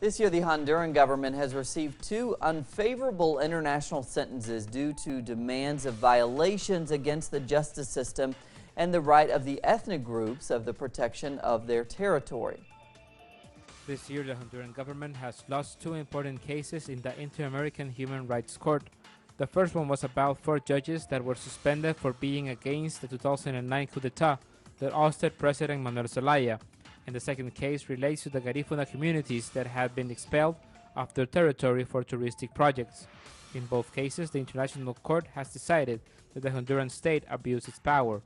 This year, the Honduran government has received two unfavorable international sentences due to demands of violations against the justice system and the right of the ethnic groups of the protection of their territory. This year, the Honduran government has lost two important cases in the Inter-American Human Rights Court. The first one was about 4 judges that were suspended for being against the 2009 coup d'etat that ousted President Manuel Zelaya, and the second case relates to the Garifuna communities that had been expelled of their territory for touristic projects. In both cases, the International Court has decided that the Honduran state abused its power.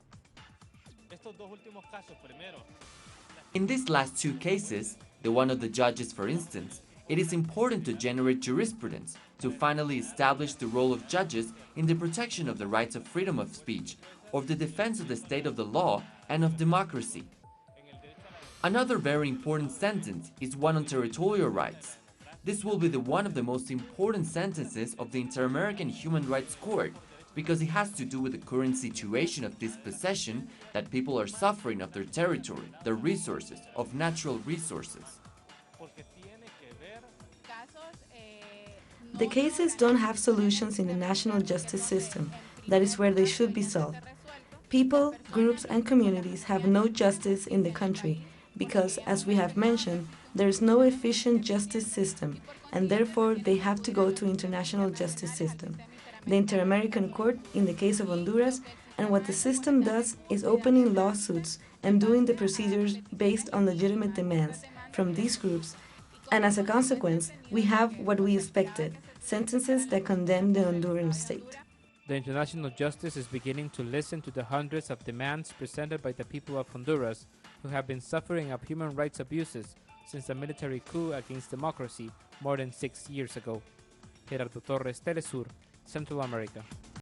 In these last two cases, the one of the judges for instance, it is important to generate jurisprudence to finally establish the role of judges in the protection of the rights of freedom of speech, of the defense of the state of the law and of democracy. Another very important sentence is one on territorial rights. This will be one of the most important sentences of the Inter-American Human Rights Court because it has to do with the current situation of dispossession that people are suffering of their territory, their resources, of natural resources. The cases don't have solutions in the national justice system. That is where they should be solved. People, groups, and communities have no justice in the country because, as we have mentioned, there is no efficient justice system, and therefore they have to go to international justice system, the Inter-American Court in the case of Honduras, and what the system does is opening lawsuits and doing the procedures based on legitimate demands from these groups, and as a consequence, we have what we expected, sentences that condemn the Honduran state. The international justice is beginning to listen to the hundreds of demands presented by the people of Honduras who have been suffering of human rights abuses since the military coup against democracy more than 6 years ago. Gerardo Torres, Telesur, Central America.